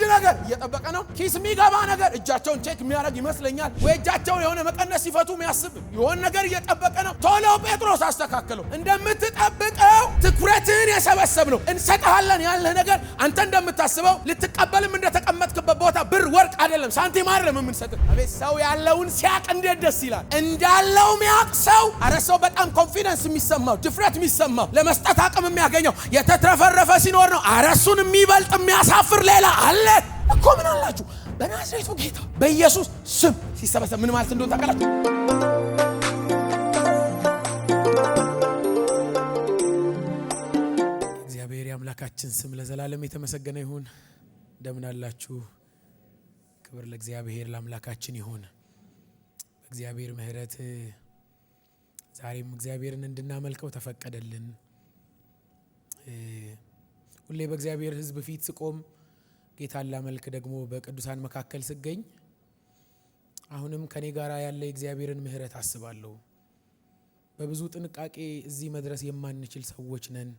ነገር እየጠበቀ ነው። ኪስ የሚገባ ነገር እጃቸውን ቼክ የሚያደርግ ይመስለኛል። ወይ እጃቸውን የሆነ መቀነስ ሲፈቱ የሚያስብ የሆነ ነገር እየጠበቀ ነው። ቶሎ ጴጥሮስ አስተካክለው። እንደምትጠብቀው ትኩረትን የሰበሰብ ነው። እንሰጥሃለን ያለህ ነገር አንተ እንደምታስበው ልትቀበልም እንደተቀመጥክበት ቦታ ብር ወርቅ አይደለም፣ ሳንቲም አይደለም የምንሰጥህ። አቤት ሰው ያለውን ሲያቅ እንዴት ደስ ይላል። እንዳለው የሚያቅ ሰው አረ ሰው በጣም ኮንፊደንስ የሚሰማው ድፍረት የሚሰማው ለመስጠት አቅም የሚያገኘው የተትረፈረፈ ሲኖር ነው። አረ እሱን የሚበልጥ የሚያሳፍር ሌላ አለ እኮ። ምን አላችሁ? በናዝሬቱ ጌታ በኢየሱስ ስም ሲሰበሰብ ምን ማለት እንደሆነ ታውቃላችሁ? እግዚአብሔር አምላካችን ስም ለዘላለም የተመሰገነ ይሁን። እንደምን አላችሁ? ክብር ለእግዚአብሔር ለአምላካችን ይሁን። በእግዚአብሔር ምሕረት ዛሬም እግዚአብሔርን እንድናመልከው ተፈቀደልን። ሁሌ በእግዚአብሔር ሕዝብ ፊት ስቆም ጌታን ላመልክ ደግሞ በቅዱሳን መካከል ስገኝ አሁንም ከኔ ጋር ያለ የእግዚአብሔርን ምሕረት አስባለሁ። በብዙ ጥንቃቄ እዚህ መድረስ የማንችል ሰዎች ነን።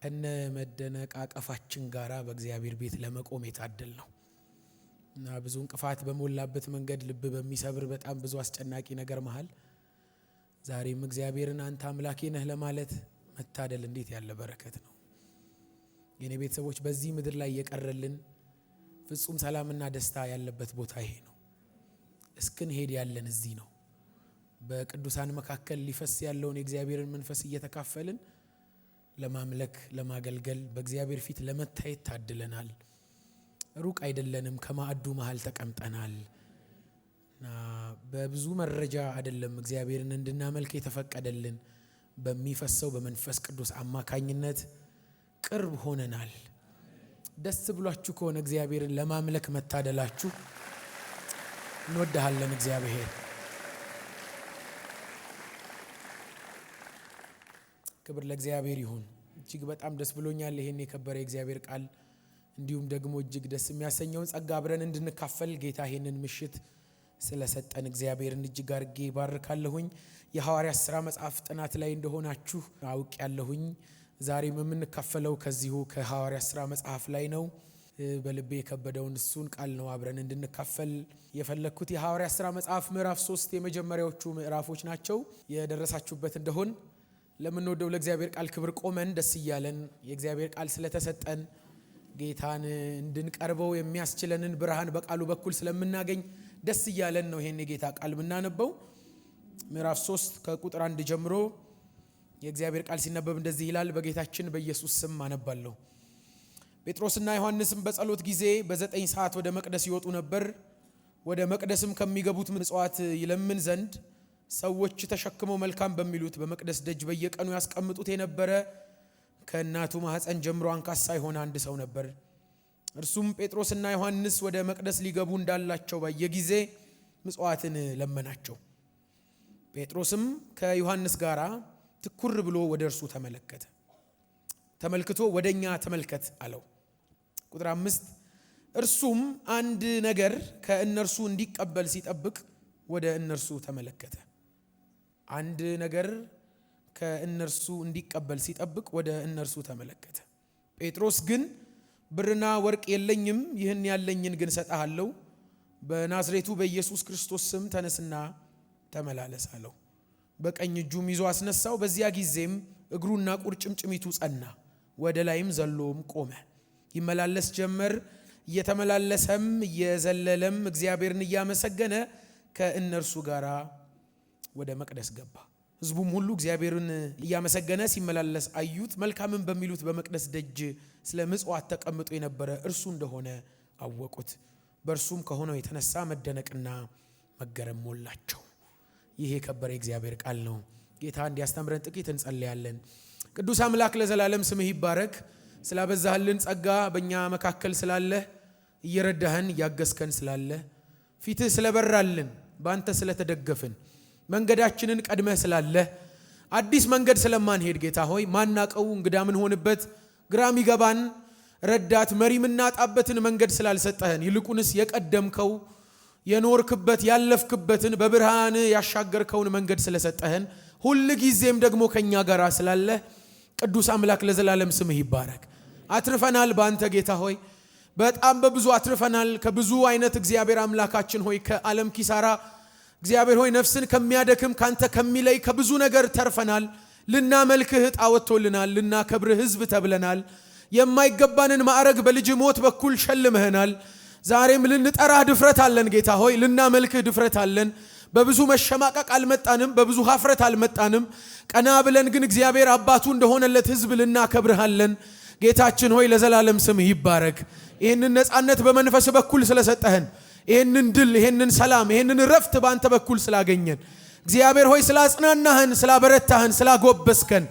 ከነ መደነቃቀፋችን ጋራ በእግዚአብሔር ቤት ለመቆም የታደል ነው እና ብዙ እንቅፋት በሞላበት መንገድ ልብ በሚሰብር በጣም ብዙ አስጨናቂ ነገር መሃል ዛሬም እግዚአብሔርን አንተ አምላኬ ነህ ለማለት መታደል እንዴት ያለ በረከት ነው። የኔ ቤተሰቦች በዚህ ምድር ላይ የቀረልን ፍጹም ሰላምና ደስታ ያለበት ቦታ ይሄ ነው። እስክንሄድ ያለን እዚህ ነው። በቅዱሳን መካከል ሊፈስ ያለውን የእግዚአብሔርን መንፈስ እየተካፈልን ለማምለክ ለማገልገል በእግዚአብሔር ፊት ለመታየት ታድለናል። ሩቅ አይደለንም፣ ከማዕዱ መሃል ተቀምጠናል እና በብዙ መረጃ አይደለም እግዚአብሔርን እንድናመልክ የተፈቀደልን፣ በሚፈሰው በመንፈስ ቅዱስ አማካኝነት ቅርብ ሆነናል። ደስ ብሏችሁ ከሆነ እግዚአብሔርን ለማምለክ መታደላችሁ እንወድሃለን። እግዚአብሔር ክብር ለእግዚአብሔር ይሁን። እጅግ በጣም ደስ ብሎኛል ይሄን የከበረ የእግዚአብሔር ቃል እንዲሁም ደግሞ እጅግ ደስ የሚያሰኘውን ጸጋ አብረን እንድንካፈል ጌታ ይሄንን ምሽት ስለሰጠን እግዚአብሔርን እጅግ አድርጌ ባርካለሁኝ። የሐዋርያት ሥራ መጽሐፍ ጥናት ላይ እንደሆናችሁ አውቅ ያለሁኝ። ዛሬም የምንካፈለው ከዚሁ ከሐዋርያት ሥራ መጽሐፍ ላይ ነው። በልቤ የከበደውን እሱን ቃል ነው አብረን እንድንካፈል የፈለኩት። የሐዋርያት ሥራ መጽሐፍ ምዕራፍ 3 የመጀመሪያዎቹ ምዕራፎች ናቸው። የደረሳችሁበት እንደሆን ለምንወደው ለእግዚአብሔር ቃል ክብር ቆመን ደስ እያለን የእግዚአብሔር ቃል ስለተሰጠን ጌታን እንድንቀርበው የሚያስችለንን ብርሃን በቃሉ በኩል ስለምናገኝ ደስ እያለን ነው ይሄን የጌታ ቃል የምናነበው። ምዕራፍ 3 ከቁጥር 1 ጀምሮ የእግዚአብሔር ቃል ሲነበብ እንደዚህ ይላል። በጌታችን በኢየሱስ ስም አነባለሁ። ጴጥሮስና ዮሐንስም በጸሎት ጊዜ በ9 ሰዓት ወደ መቅደስ ይወጡ ነበር። ወደ መቅደስም ከሚገቡት ምጽዋት ይለምን ዘንድ ሰዎች ተሸክመው መልካም በሚሉት በመቅደስ ደጅ በየቀኑ ያስቀምጡት የነበረ ከእናቱ ማህፀን ጀምሮ አንካሳ የሆነ አንድ ሰው ነበር። እርሱም ጴጥሮስና ዮሐንስ ወደ መቅደስ ሊገቡ እንዳላቸው ባየ ጊዜ ምጽዋትን ለመናቸው። ጴጥሮስም ከዮሐንስ ጋር ትኩር ብሎ ወደ እርሱ ተመለከተ። ተመልክቶ ወደኛ ተመልከት አለው። ቁጥር 5 እርሱም አንድ ነገር ከእነርሱ እንዲቀበል ሲጠብቅ ወደ እነርሱ ተመለከተ። አንድ ነገር ከእነርሱ እንዲቀበል ሲጠብቅ ወደ እነርሱ ተመለከተ። ጴጥሮስ ግን ብርና ወርቅ የለኝም፣ ይህን ያለኝን ግን ሰጣለሁ። በናዝሬቱ በኢየሱስ ክርስቶስ ስም ተነስና ተመላለስ አለው። በቀኝ እጁም ይዞ አስነሳው። በዚያ ጊዜም እግሩና ቁርጭምጭሚቱ ጸና፣ ወደ ላይም ዘሎም ቆመ። ይመላለስ ጀመር። እየተመላለሰም እየዘለለም እግዚአብሔርን እያመሰገነ ከእነርሱ ጋር ወደ መቅደስ ገባ። ሕዝቡም ሁሉ እግዚአብሔርን እያመሰገነ ሲመላለስ አዩት። መልካምን በሚሉት በመቅደስ ደጅ ስለ ምጽዋት ተቀምጦ የነበረ እርሱ እንደሆነ አወቁት። በእርሱም ከሆነው የተነሳ መደነቅና መገረም ሞላቸው። ይህ የከበረ እግዚአብሔር ቃል ነው። ጌታ እንዲያስተምረን ጥቂት እንጸልያለን። ቅዱስ አምላክ ለዘላለም ስምህ ይባረክ። ስላበዛህልን ጸጋ በእኛ መካከል ስላለህ እየረዳህን እያገዝከን ስላለህ ፊትህ ስለበራልን በአንተ ስለተደገፍን መንገዳችንን ቀድመህ ስላለህ አዲስ መንገድ ስለማንሄድ ጌታ ሆይ ማናቀው እንግዳ ምን ሆንበት ግራም ይገባን ረዳት መሪ ምናጣበትን መንገድ ስላልሰጠህን ይልቁንስ የቀደምከው የኖርክበት ያለፍክበትን በብርሃን ያሻገርከውን መንገድ ስለሰጠህን ሁሉ ጊዜም ደግሞ ከኛ ጋር ስላለህ ቅዱስ አምላክ ለዘላለም ስምህ ይባረክ። አትርፈናል ባንተ ጌታ ሆይ በጣም በብዙ አትርፈናል። ከብዙ አይነት እግዚአብሔር አምላካችን ሆይ ከዓለም ኪሳራ እግዚአብሔር ሆይ ነፍስን ከሚያደክም ካንተ ከሚለይ ከብዙ ነገር ተርፈናል። ልናመልክህ ዕጣ ወጥቶልናል። ልናከብርህ ሕዝብ ተብለናል። የማይገባንን ማዕረግ በልጅ ሞት በኩል ሸልመህናል። ዛሬም ልንጠራህ ድፍረት አለን ጌታ ሆይ፣ ልናመልክህ ድፍረት አለን። በብዙ መሸማቀቅ አልመጣንም፣ በብዙ ሀፍረት አልመጣንም። ቀና ብለን ግን እግዚአብሔር አባቱ እንደሆነለት ሕዝብ ልናከብርሃለን። ጌታችን ሆይ ለዘላለም ስምህ ይባረክ። ይህንን ነፃነት በመንፈስ በኩል ስለሰጠህን፣ ይህንን ድል፣ ይህንን ሰላም፣ ይህንን ረፍት በአንተ በኩል ስላገኘን እግዚአብሔር ሆይ ስላጽናናህን፣ ስላበረታህን፣ ስላጎበስከን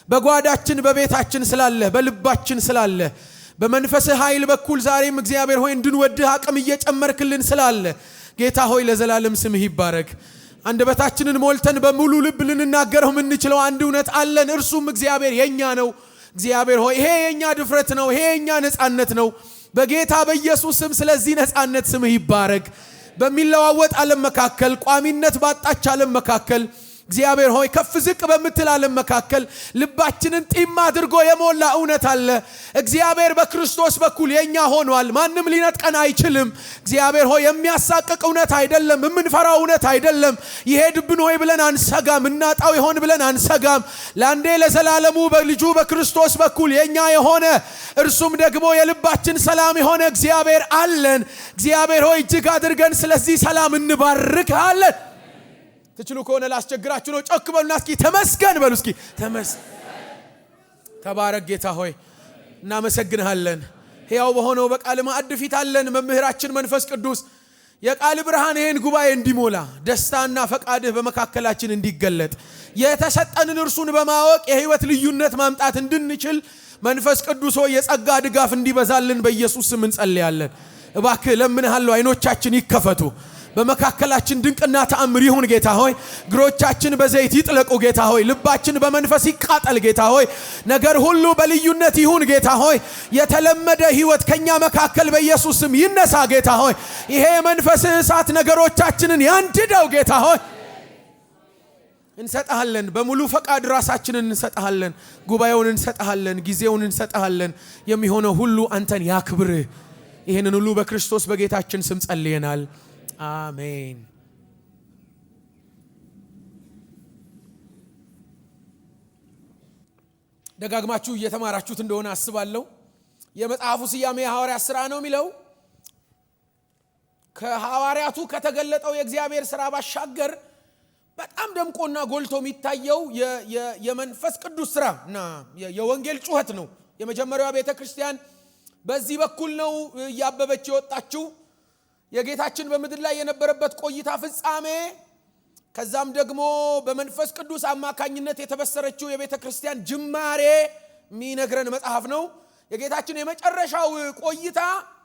በጓዳችን በቤታችን ስላለህ በልባችን ስላለህ በመንፈስህ ኃይል በኩል ዛሬም እግዚአብሔር ሆይ እንድንወድህ አቅም እየጨመርክልን ስላለ ጌታ ሆይ ለዘላለም ስምህ ይባረክ። አንደበታችንን ሞልተን በሙሉ ልብ ልንናገረው የምንችለው አንድ እውነት አለን። እርሱም እግዚአብሔር የኛ ነው። እግዚአብሔር ሆይ ይሄ የኛ ድፍረት ነው። ይሄ የኛ ነፃነት ነው። በጌታ በኢየሱስ ስም ስለዚህ ነፃነት ስምህ ይባረክ። በሚለዋወጥ ዓለም መካከል፣ ቋሚነት ባጣች ዓለም መካከል እግዚአብሔር ሆይ ከፍ ዝቅ በምትል ዓለም መካከል ልባችንን ጢም አድርጎ የሞላ እውነት አለ። እግዚአብሔር በክርስቶስ በኩል የኛ ሆኗል። ማንም ሊነጥቀን አይችልም። እግዚአብሔር ሆይ የሚያሳቅቅ እውነት አይደለም። የምንፈራው እውነት አይደለም። ይሄድብን ሆይ ብለን አንሰጋም። እናጣው ይሆን ብለን አንሰጋም። ለአንዴ ለዘላለሙ በልጁ በክርስቶስ በኩል የኛ የሆነ እርሱም ደግሞ የልባችን ሰላም የሆነ እግዚአብሔር አለን። እግዚአብሔር ሆይ እጅግ አድርገን ስለዚህ ሰላም እንባርክሃለን። ትችሉ ከሆነ ላስቸግራችሁ ነው። ጮክ በሉና እስኪ ተመስገን በሉ። እስኪ ተባረክ ጌታ ሆይ እናመሰግንሃለን። ሕያው በሆነው በቃል ማዕድ ፊት አለን። መምህራችን መንፈስ ቅዱስ የቃል ብርሃን ይሄን ጉባኤ እንዲሞላ ደስታና ፈቃድህ በመካከላችን እንዲገለጥ የተሰጠንን እርሱን በማወቅ የህይወት ልዩነት ማምጣት እንድንችል መንፈስ ቅዱስ ሆይ የጸጋ ድጋፍ እንዲበዛልን በኢየሱስ ስም እንጸልያለን። እባክህ ለምንሃለሁ፣ አይኖቻችን ይከፈቱ። በመካከላችን ድንቅና ተአምር ይሁን ጌታ ሆይ። እግሮቻችን በዘይት ይጥለቁ ጌታ ሆይ። ልባችን በመንፈስ ይቃጠል ጌታ ሆይ። ነገር ሁሉ በልዩነት ይሁን ጌታ ሆይ። የተለመደ ህይወት ከኛ መካከል በኢየሱስ ስም ይነሳ ጌታ ሆይ። ይሄ የመንፈስ እሳት ነገሮቻችንን ያንድደው ጌታ ሆይ። እንሰጣለን፣ በሙሉ ፈቃድ ራሳችንን እንሰጣለን፣ ጉባኤውን እንሰጣለን፣ ጊዜውን እንሰጣለን። የሚሆነው ሁሉ አንተን ያክብርህ። ይሄንን ሁሉ በክርስቶስ በጌታችን ስም ጸልየናል። አሜን። ደጋግማችሁ እየተማራችሁት እንደሆነ አስባለሁ። የመጽሐፉ ስያሜ የሐዋርያት ሥራ ነው የሚለው ከሐዋርያቱ ከተገለጠው የእግዚአብሔር ሥራ ባሻገር በጣም ደምቆና ጎልቶ የሚታየው የመንፈስ ቅዱስ ሥራ እና የወንጌል ጩኸት ነው። የመጀመሪያው ቤተክርስቲያን በዚህ በኩል ነው ያበበች የወጣችው። የጌታችን በምድር ላይ የነበረበት ቆይታ ፍጻሜ፣ ከዛም ደግሞ በመንፈስ ቅዱስ አማካኝነት የተበሰረችው የቤተ ክርስቲያን ጅማሬ የሚነግረን መጽሐፍ ነው። የጌታችን የመጨረሻው ቆይታ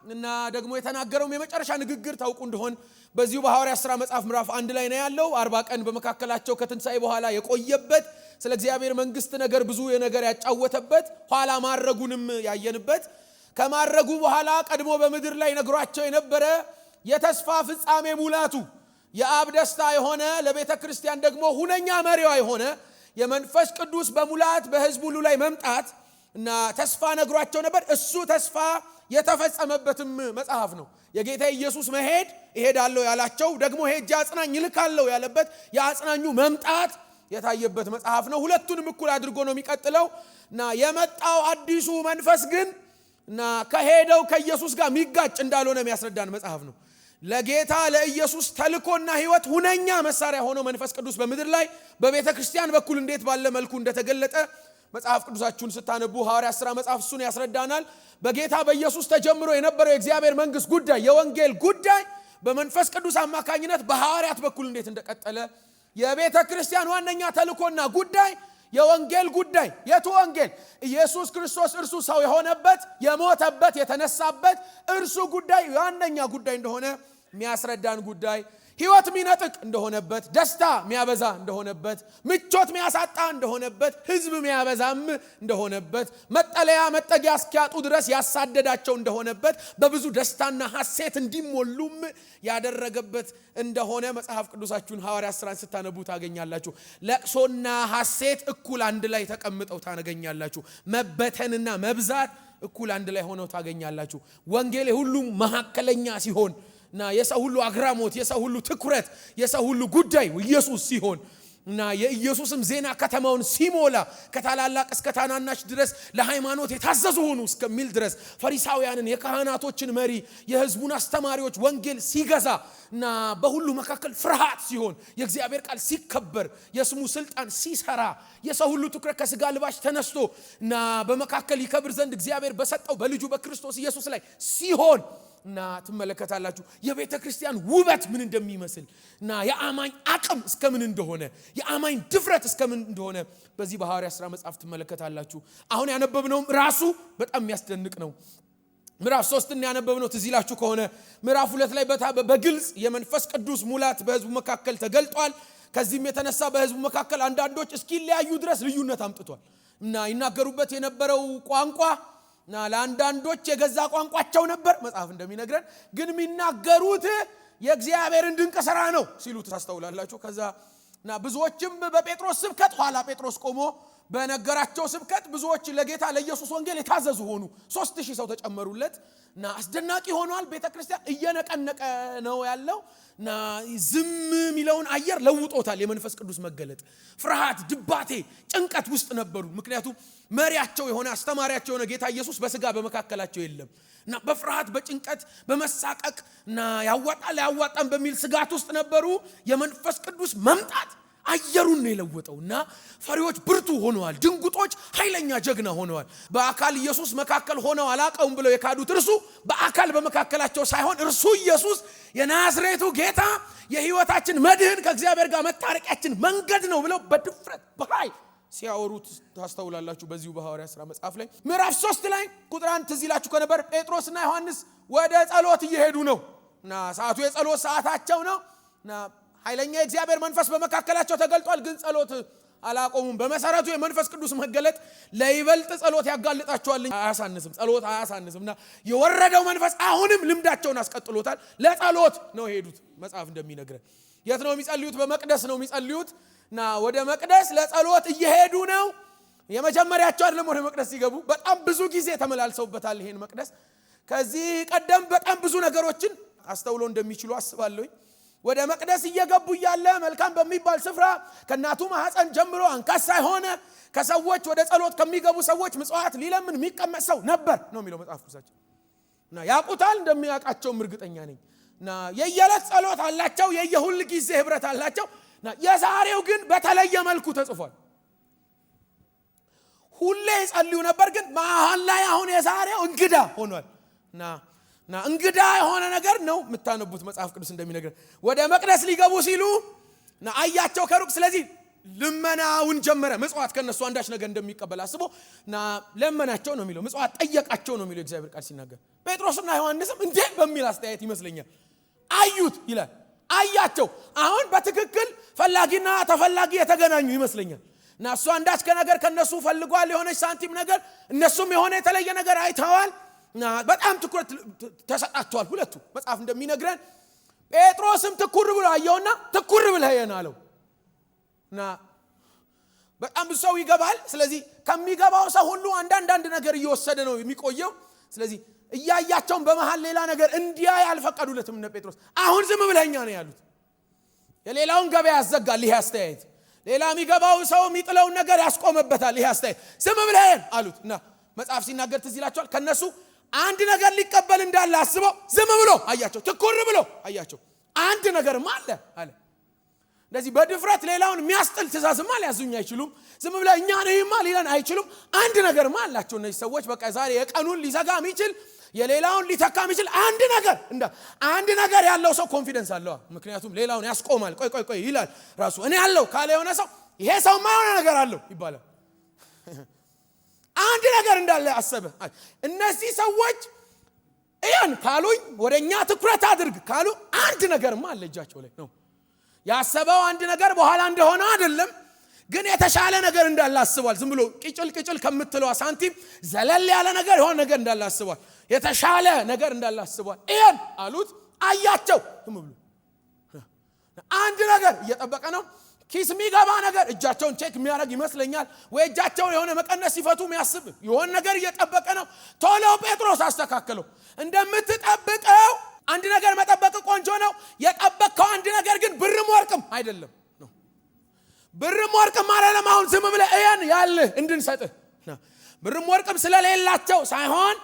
እና ደግሞ የተናገረው የመጨረሻ ንግግር ታውቁ እንደሆን በዚሁ በሐዋርያት ሥራ መጽሐፍ ምዕራፍ 1 ላይ ነው ያለው። 40 ቀን በመካከላቸው ከትንሣኤ በኋላ የቆየበት ስለ እግዚአብሔር መንግስት ነገር ብዙ የነገር ያጫወተበት፣ ኋላ ማረጉንም ያየንበት፣ ከማረጉ በኋላ ቀድሞ በምድር ላይ ነግሯቸው የነበረ የተስፋ ፍጻሜ ሙላቱ የአብ ደስታ የሆነ ለቤተ ክርስቲያን ደግሞ ሁነኛ መሪዋ የሆነ የመንፈስ ቅዱስ በሙላት በሕዝብ ሁሉ ላይ መምጣት እና ተስፋ ነግሯቸው ነበር። እሱ ተስፋ የተፈጸመበትም መጽሐፍ ነው። የጌታ ኢየሱስ መሄድ እሄዳለሁ ያላቸው ደግሞ ሄጄ አጽናኝ እልካለሁ ያለበት የአጽናኙ መምጣት የታየበት መጽሐፍ ነው። ሁለቱንም እኩል አድርጎ ነው የሚቀጥለው እና የመጣው አዲሱ መንፈስ ግን እና ከሄደው ከኢየሱስ ጋር ሚጋጭ እንዳልሆነ የሚያስረዳን መጽሐፍ ነው። ለጌታ ለኢየሱስ ተልኮና ህይወት ሁነኛ መሳሪያ ሆኖ መንፈስ ቅዱስ በምድር ላይ በቤተ ክርስቲያን በኩል እንዴት ባለ መልኩ እንደተገለጠ መጽሐፍ ቅዱሳችሁን ስታነቡ ሐዋርያት ሥራ መጽሐፍ እሱን ያስረዳናል። በጌታ በኢየሱስ ተጀምሮ የነበረው የእግዚአብሔር መንግስት ጉዳይ፣ የወንጌል ጉዳይ በመንፈስ ቅዱስ አማካኝነት በሐዋርያት በኩል እንዴት እንደቀጠለ፣ የቤተ ክርስቲያን ዋነኛ ተልኮና ጉዳይ የወንጌል ጉዳይ፣ የቱ ወንጌል? ኢየሱስ ክርስቶስ እርሱ ሰው የሆነበት የሞተበት የተነሳበት እርሱ ጉዳይ ዋነኛ ጉዳይ እንደሆነ የሚያስረዳን ጉዳይ፣ ህይወት የሚነጥቅ እንደሆነበት፣ ደስታ የሚያበዛ እንደሆነበት፣ ምቾት የሚያሳጣ እንደሆነበት፣ ህዝብ የሚያበዛም እንደሆነበት፣ መጠለያ መጠጊያ እስኪያጡ ድረስ ያሳደዳቸው እንደሆነበት፣ በብዙ ደስታና ሐሴት እንዲሞሉም ያደረገበት እንደሆነ መጽሐፍ ቅዱሳችሁን ሐዋርያት ሥራን ስታነቡ ታገኛላችሁ። ለቅሶና ሐሴት እኩል አንድ ላይ ተቀምጠው ታገኛላችሁ። መበተንና መብዛት እኩል አንድ ላይ ሆነው ታገኛላችሁ። ወንጌል ሁሉም መሐከለኛ ሲሆን እና የሰው ሁሉ አግራሞት፣ የሰው ሁሉ ትኩረት፣ የሰው ሁሉ ጉዳይ ኢየሱስ ሲሆን እና የኢየሱስም ዜና ከተማውን ሲሞላ ከታላላቅ እስከ ታናናሽ ድረስ ለሃይማኖት የታዘዙ ሆኑ እስከሚል ድረስ ፈሪሳውያንን የካህናቶችን መሪ የሕዝቡን አስተማሪዎች ወንጌል ሲገዛ እና በሁሉ መካከል ፍርሃት ሲሆን የእግዚአብሔር ቃል ሲከበር የስሙ ስልጣን ሲሰራ የሰው ሁሉ ትኩረት ከስጋ ልባሽ ተነስቶ እና በመካከል ይከብር ዘንድ እግዚአብሔር በሰጠው በልጁ በክርስቶስ ኢየሱስ ላይ ሲሆን እና ትመለከታላችሁ የቤተ ክርስቲያን ውበት ምን እንደሚመስል እና የአማኝ አቅም እስከምን እንደሆነ የአማኝ ድፍረት እስከምን እንደሆነ በዚህ በሐዋርያት ሥራ መጽሐፍ ትመለከታላችሁ። አሁን ያነበብነው ራሱ በጣም የሚያስደንቅ ነው። ምዕራፍ 3 ያነበብነው ትዝ ይላችሁ ከሆነ ምዕራፍ 2 ላይ በግልጽ የመንፈስ ቅዱስ ሙላት በሕዝቡ መካከል ተገልጧል። ከዚህም የተነሳ በሕዝቡ መካከል አንዳንዶች እስኪለያዩ ድረስ ልዩነት አምጥቷል እና ይናገሩበት የነበረው ቋንቋ እና ለአንዳንዶች የገዛ ቋንቋቸው ነበር መጽሐፍ እንደሚነግረን፣ ግን የሚናገሩት የእግዚአብሔርን ድንቅ ሥራ ነው ሲሉ ታስተውላላችሁ። ከዛ እና ብዙዎችም በጴጥሮስ ስብከት ኋላ ጴጥሮስ ቆሞ በነገራቸው ስብከት ብዙዎች ለጌታ ለኢየሱስ ወንጌል የታዘዙ ሆኑ። 3000 ሰው ተጨመሩለት እና አስደናቂ ሆኗል። ቤተክርስቲያን እየነቀነቀ ነው ያለው እና ዝም የሚለውን አየር ለውጦታል። የመንፈስ ቅዱስ መገለጥ ፍርሃት፣ ድባቴ፣ ጭንቀት ውስጥ ነበሩ። ምክንያቱም መሪያቸው የሆነ አስተማሪያቸው የሆነ ጌታ ኢየሱስ በስጋ በመካከላቸው የለም እና በፍርሃት በጭንቀት በመሳቀቅ እና ያዋጣን በሚል ስጋት ውስጥ ነበሩ። የመንፈስ ቅዱስ መምጣት አየሩን ነው የለወጠው እና ፈሪዎች ብርቱ ሆነዋል። ድንጉጦች ኃይለኛ ጀግና ሆነዋል። በአካል ኢየሱስ መካከል ሆነው አላቀውም ብለው የካዱት እርሱ በአካል በመካከላቸው ሳይሆን እርሱ ኢየሱስ የናዝሬቱ ጌታ የሕይወታችን መድህን ከእግዚአብሔር ጋር መታረቂያችን መንገድ ነው ብለው በድፍረት በኃይል ሲያወሩት ታስተውላላችሁ። በዚሁ በሐዋርያት ሥራ መጽሐፍ ላይ ምዕራፍ 3 ላይ ቁጥር 1 ትዝ ይላችሁ ከነበር ጴጥሮስና ዮሐንስ ወደ ጸሎት እየሄዱ ነው እና ሰዓቱ የጸሎት ሰዓታቸው ነው እና ኃይለኛ የእግዚአብሔር መንፈስ በመካከላቸው ተገልጧል። ግን ጸሎት አላቆሙም። በመሰረቱ የመንፈስ ቅዱስ መገለጥ ለይበልጥ ጸሎት ያጋልጣቸዋል፣ አያሳንስም። ጸሎት አያሳንስምና የወረደው መንፈስ አሁንም ልምዳቸውን አስቀጥሎታል። ለጸሎት ነው የሄዱት። መጽሐፍ እንደሚነግረን የት ነው የሚጸልዩት? በመቅደስ ነው የሚጸልዩት እና ወደ መቅደስ ለጸሎት እየሄዱ ነው። የመጀመሪያቸው አይደለም ወደ መቅደስ ሲገቡ፣ በጣም ብዙ ጊዜ ተመላልሰውበታል ይሄን መቅደስ። ከዚህ ቀደም በጣም ብዙ ነገሮችን አስተውሎ እንደሚችሉ አስባለሁኝ። ወደ መቅደስ እየገቡ እያለ መልካም በሚባል ስፍራ ከእናቱ ማህፀን ጀምሮ አንካሳ የሆነ ከሰዎች ወደ ጸሎት ከሚገቡ ሰዎች ምጽዋት ሊለምን የሚቀመጥ ሰው ነበር ነው የሚለው መጽሐፍ ቅዱሳችን እና ያውቁታል። እንደሚያውቃቸውም እርግጠኛ ነኝ እና የየዕለት ጸሎት አላቸው፣ የየሁል ጊዜ ህብረት አላቸው እና የዛሬው ግን በተለየ መልኩ ተጽፏል። ሁሌ ይጸልዩ ነበር፣ ግን መሀል ላይ አሁን የዛሬው እንግዳ ሆኗል እና እንግዳ የሆነ ነገር ነው የምታነቡት መጽሐፍ ቅዱስ እንደሚነግረን። ወደ መቅደስ ሊገቡ ሲሉ እና አያቸው ከሩቅ። ስለዚህ ልመናውን ጀመረ። ምጽዋት ከነሱ አንዳች ነገር እንደሚቀበል አስቦ እና ለመናቸው ነው የሚለው። ምጽዋት ጠየቃቸው ነው የሚለው እግዚአብሔር ቃል ሲናገር። ጴጥሮስና ዮሐንስም እንዴ በሚል አስተያየት ይመስለኛል አዩት ይላል። አያቸው። አሁን በትክክል ፈላጊና ተፈላጊ የተገናኙ ይመስለኛል እና እሱ አንዳች ነገር ከነሱ ፈልጓል፣ የሆነች ሳንቲም ነገር፣ እነሱም የሆነ የተለየ ነገር አይተዋል እና በጣም ትኩረት ተሰጣቸዋል ሁለቱ። መጽሐፍ እንደሚነግረን ጴጥሮስም ትኩር ብሎ አየውና ትኩር ብለህ አለው እና በጣም ብዙ ሰው ይገባል። ስለዚህ ከሚገባው ሰው ሁሉ አንዳንድ ነገር እየወሰደ ነው የሚቆየው። ስለዚህ እያያቸውን በመሃል ሌላ ነገር እንዲያይ አልፈቀዱለትም እነ ጴጥሮስ። አሁን ዝም ብለኛ ነው ያሉት። የሌላውን ገበያ ያዘጋል ይሄ አስተያየት። ሌላ የሚገባው ሰው የሚጥለውን ነገር ያስቆመበታል ይሄ አስተያየት። ዝም ብለህ አሉት እና መጽሐፍ ሲናገር ትዝ ይላቸዋል። ከነሱ አንድ ነገር ሊቀበል እንዳለ አስበው ዝም ብሎ አያቸው፣ ትኩር ብሎ አያቸው። አንድ ነገርማ አለ። እንደዚህ በድፍረት ሌላውን የሚያስጥል ትእዛዝማ ሊያዙኝ አይችሉም። ዝም ብለ እኛ ነህማ ሊለን አይችሉም። አንድ ነገርማ አላቸው እነዚህ ሰዎች። በቃ ዛሬ የቀኑን ሊዘጋ የሚችል የሌላውን ሊተካ የሚችል አንድ ነገር ያለው ሰው ኮንፊደንስ አለው። ምክንያቱም ሌላውን ያስቆማል። ቆይ ይላል ራሱ። እኔ ያለው ካለ የሆነ ሰው ይሄ ሰውማ የሆነ ነገር አለው ይባላል። አንድ ነገር እንዳለ አሰበ። እነዚህ ሰዎች ይሄን ካሉኝ ወደኛ ትኩረት አድርግ ካሉ አንድ ነገርማ አለ እጃቸው ላይ ነው። ያሰበው አንድ ነገር በኋላ እንደሆነ አይደለም፣ ግን የተሻለ ነገር እንዳለ አስቧል። ዝም ብሎ ቅጭል ከምትለው ሳንቲም ዘለል ያለ ነገር የሆነ ነገር እንዳለ አስቧል። የተሻለ ነገር እንዳለ አስቧል። ይሄን አሉት። አያቸው ዝም ብሎ አንድ ነገር እየጠበቀ ነው። ኪስ የሚገባ ነገር እጃቸውን ቼክ የሚያደርግ ይመስለኛል ወይ እጃቸውን የሆነ መቀነስ ሲፈቱ የሚያስብ የሆነ ነገር እየጠበቀ ነው። ቶሎ ጴጥሮስ አስተካከለው። እንደምትጠብቀው አንድ ነገር መጠበቅ ቆንጆ ነው። የጠበቅከው አንድ ነገር ግን ብርም ወርቅም አይደለም ነው። ብርም ወርቅም አይደለም። አሁን ዝም ብለህ እያን ያለህ እንድንሰጥህ ብርም ወርቅም ስለሌላቸው ሳይሆን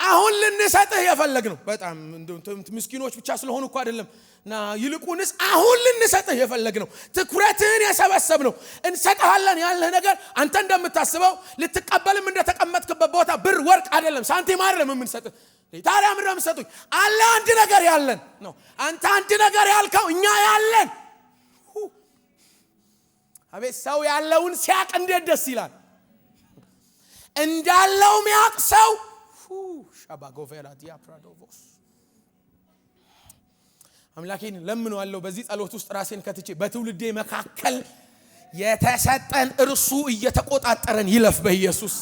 አሁን ልንሰጥህ የፈለግነው በጣም ምስኪኖች ብቻ ስለሆኑ እኮ አይደለም እና ይልቁንስ አሁን ልንሰጥህ የፈለግነው ትኩረትህን የሰበሰብነው እንሰጥሃለን ያለህ ነገር አንተ እንደምታስበው ልትቀበልም እንደተቀመጥክበት ቦታ ብር ወርቅ አይደለም፣ ሳንቲም አይደለም የምንሰጥህ። ታዲያ ምን እንደምትሰጡኝ አለ አንድ ነገር ያለን ነው። አንተ አንድ ነገር ያልከው እኛ ያለን። አቤት ሰው ያለውን ሲያቅ እንዴት ደስ ይላል! እንዳለው ሚያቅ ሰው ሻባጎቬላ ዲያፕራዶቮስ አምላኬን ለምነዋለሁ። በዚህ ጸሎት ውስጥ ራሴን ከትቼ በትውልዴ መካከል የተሰጠን እርሱ እየተቆጣጠረን ይለፍ በኢየሱስ።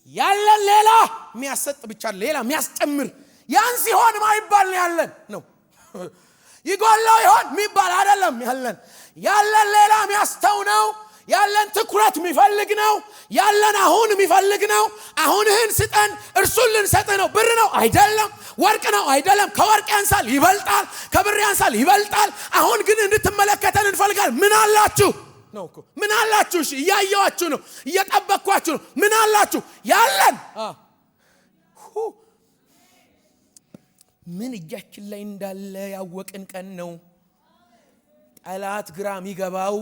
ያለን ሌላ የሚያሰጥ ብቻ ሌላ የሚያስጨምር ያን ሲሆን ማይባል ያለን ነው። ይጎለው ይሆን የሚባል አይደለም ያለን። ያለን ሌላ የሚያስተው ነው። ያለን ትኩረት የሚፈልግ ነው። ያለን አሁን የሚፈልግ ነው። አሁንህን ስጠን፣ እርሱን ልንሰጥህ ነው። ብር ነው አይደለም፣ ወርቅ ነው አይደለም። ከወርቅ ያንሳል ይበልጣል፣ ከብር ያንሳል ይበልጣል። አሁን ግን እንድትመለከተን እንፈልጋለን። ምን አላችሁ ነው እኮ ምን አላችሁ? እሺ እያየዋችሁ ነው፣ እየጠበቅኳችሁ ነው። ምን አላችሁ? ያለን ምን እጃችን ላይ እንዳለ ያወቅን ቀን ነው። ጠላት ግራ የሚገባው፣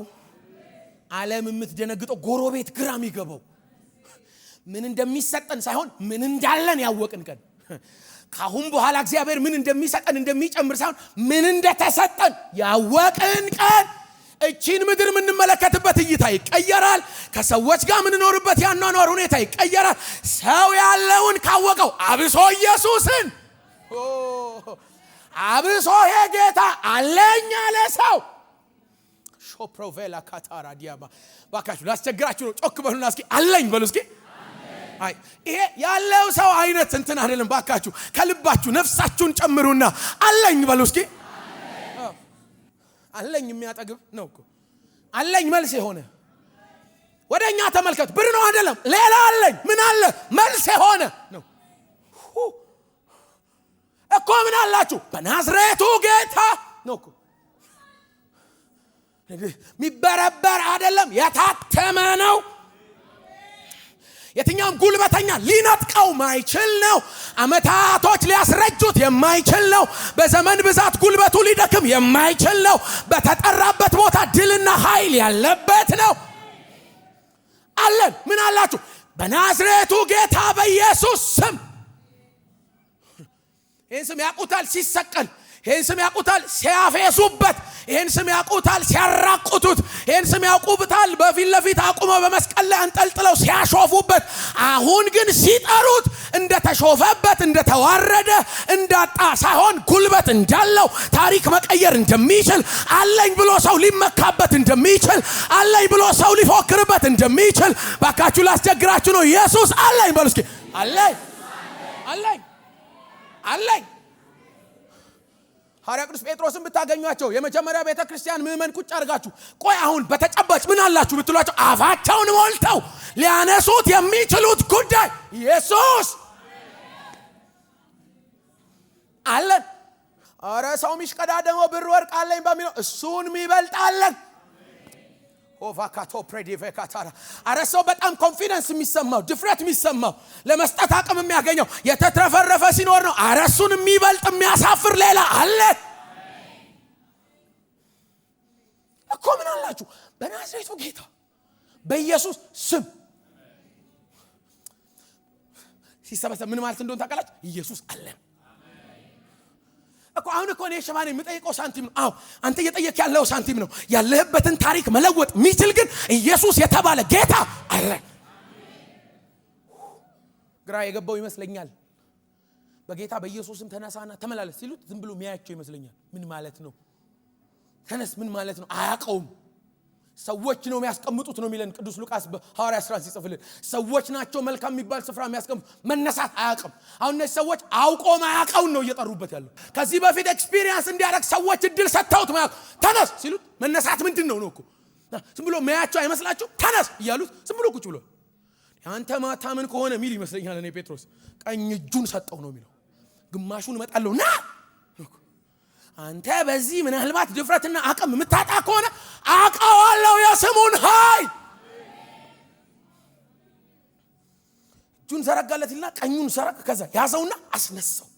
ዓለም የምትደነግጠው፣ ጎረቤት ግራ የሚገባው ምን እንደሚሰጠን ሳይሆን ምን እንዳለን ያወቅን ቀን። ካሁን በኋላ እግዚአብሔር ምን እንደሚሰጠን እንደሚጨምር ሳይሆን ምን እንደተሰጠን ያወቅን ቀን። እቺን ምድር የምንመለከትበት እይታ ይቀየራል። ከሰዎች ጋር የምንኖርበት ያኗኗር ሁኔታ ይቀየራል። ሰው ያለውን ካወቀው አብሶ ኢየሱስን አብሶ ይሄ ጌታ አለኝ አለ ሰው ሾፕሮቬላ ካታራ ዲያባ ባካችሁ ላስቸግራችሁ ነው። ጮክ በሉና እስኪ አለኝ በሉ እስኪ። አይ ይሄ ያለው ሰው አይነት እንትን አይደለም። ባካችሁ ከልባችሁ ነፍሳችሁን ጨምሩና አለኝ በሉ እስኪ። አለኝ የሚያጠግብ ነው እኮ አለኝ መልስ የሆነ ወደኛ ተመልከቱ። ብር ነው አይደለም፣ ሌላ አለኝ ምን አለ መልስ የሆነ ነው እኮ። ምን አላችሁ? በናዝሬቱ ጌታ ነው እኮ። ሚበረበር አይደለም፣ የታተመ ነው። የትኛውም ጉልበተኛ ሊነጥቀው ማይችል ነው። አመታቶች ሊያስረጁት የማይችል ነው። በዘመን ብዛት ጉልበቱ ሊደክም የማይችል ነው። በተጠራበት ቦታ ድልና ኃይል ያለበት ነው። አለን ምን አላችሁ? በናዝሬቱ ጌታ በኢየሱስ ስም። ይህን ስም ያውቁታል ሲሰቀል፣ ይህን ስም ያውቁታል ሲያፌሱበት፣ ይህን ስም ያውቁታል ሲያራቁቱት፣ ይህን ስም ያውቁታል በፊት ለፊት አቁመው በመስቀል ላይ አንጠልጥለው ሲያሾፉበት። አሁን ግን ሲጠሩት እንደተሾፈበት፣ እንደተዋረደ፣ እንዳጣ ሳይሆን ጉልበት እንዳለው፣ ታሪክ መቀየር እንደሚችል፣ አለኝ ብሎ ሰው ሊመካበት እንደሚችል፣ አለኝ ብሎ ሰው ሊፎክርበት እንደሚችል። ባካችሁ ላስቸግራችሁ ነው። ኢየሱስ አለኝ በሉ እስኪ። አለኝ አለኝ አለኝ። ሐዋርያ ቅዱስ ጴጥሮስን ብታገኟቸው የመጀመሪያ ቤተክርስቲያን ምዕመን ቁጭ አድርጋችሁ ቆይ አሁን በተጨባጭ ምን አላችሁ ብትሏቸው አፋቸውን ሞልተው ሊያነሱት የሚችሉት ጉዳይ ኢየሱስ አለን። አረ ሰው ሚሽቀዳደመው ብር ወርቅ አለኝ በሚለው እሱን የሚበልጣለን። ኦቫካቶ ፕሬዲቬካታራ አረ ሰው በጣም ኮንፊደንስ የሚሰማው ድፍረት የሚሰማው ለመስጠት አቅም የሚያገኘው የተትረፈረፈ ሲኖር ነው። አረ እሱን የሚበልጥ የሚያሳፍር ሌላ አለ እኮ። ምን አላችሁ? በናዝሬቱ ጌታ በኢየሱስ ስም ሲሰበሰብ ምን ማለት እንደሆነ ታውቃላችሁ? ኢየሱስ አለ እኮ። አሁን እኮ እኔ ሸማኔ የምጠይቀው ሳንቲም ነው። አዎ አንተ እየጠየቅ ያለው ሳንቲም ነው። ያለህበትን ታሪክ መለወጥ የሚችል ግን ኢየሱስ የተባለ ጌታ አለ። ግራ የገባው ይመስለኛል። በጌታ በኢየሱስም ተነሳና ተመላለስ ሲሉት ዝም ብሎ የሚያያቸው ይመስለኛል። ምን ማለት ነው? ተነስ ምን ማለት ነው? አያውቀውም። ሰዎች ነው የሚያስቀምጡት ነው የሚለን ቅዱስ ሉቃስ በሐዋርያ ሥራ ሲጽፍልን ሰዎች ናቸው መልካም የሚባል ስፍራ የሚያስቀምጡ መነሳት አያውቅም አሁን እነዚህ ሰዎች አውቆ ማያውቀውን ነው እየጠሩበት ያለው ከዚህ በፊት ኤክስፒሪየንስ እንዲያደርግ ሰዎች እድል ሰጥተውት ማያውቁ ተነስ ሲሉት መነሳት ምንድነው ነው እኮ ዝም ብሎ ማያቸው አይመስላችሁ ተነስ ይያሉት ዝም ብሎ ቁጭ ብሎ አንተ ማታ ምን ከሆነ ሚል ይመስለኛል እኔ ጴጥሮስ ቀኝ እጁን ሰጠው ነው የሚለው ግማሹን መጣለው ና አንተ በዚህ ምናልባት ድፍረትና አቅም ምታጣ ከሆነ አቃዋለው የስሙን ኃይል እጁን ዘረጋለትና ቀኙን ሰረቅ ከዛ ያዘውና አስነሳው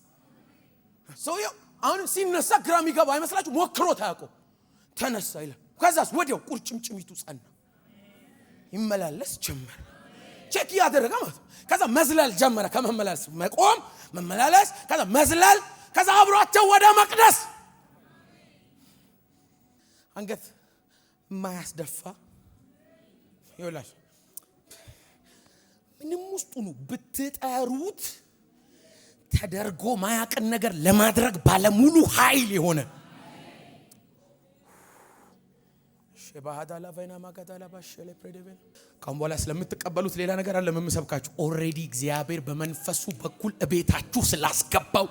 ሰውየው አሁን ሲነሳ ግራም ይገባ አይመስላችሁ ሞክሮ ታያቆ ተነሳ ይላል ከዛስ ወዲያው ቁርጭምጭሚቱ ጸና ይመላለስ ጀመረ ቼክ ያደረገ ማለት ከዛ መዝለል ጀመረ ከመመላለስ መቆም መመላለስ ከዛ መዝለል ከዛ አብሯቸው ወደ መቅደስ አንገት ማያስደፋ ይውላል ምንም ውስጡ ነው ብትጠሩት ተደርጎ ማያቀን ነገር ለማድረግ ባለሙሉ ኃይል የሆነ ሸባሃዳላ ቫይና ማጋዳላ ባሸለ ፕሬዴቬል ካምቦላ ስለምትቀበሉት ሌላ ነገር አለ መምሰብካችሁ ኦሬዲ እግዚአብሔር በመንፈሱ በኩል እቤታችሁ ስላስገባው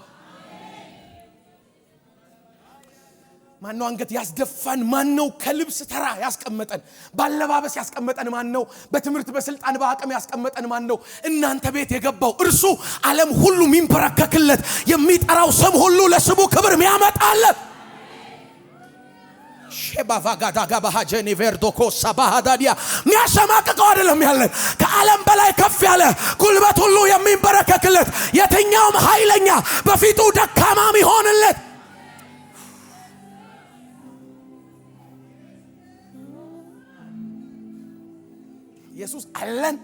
ማነው አንገት ያስደፋን ማነው ከልብስ ተራ ያስቀመጠን ባለባበስ ያስቀመጠን ማነው በትምርት በስልጣን በአቅም ያስቀመጠን ማነው እናንተ ቤት የገባው እርሱ ዓለም ሁሉ ሚንበረከክለት የሚጠራው ስም ሁሉ ለስሙ ክብር የሚያመጣለት ሸባቫጋዳ ጋባሃጀኒ ቨርዶኮ ሳባሃዳዲያ ሚያሸማቀቀው አይደለም ያለን ከዓለም በላይ ከፍ ያለ ጉልበት ሁሉ የሚንበረከክለት የትኛውም ኃይለኛ በፊቱ ደካማ ይሆንለት ኢየሱስ አለን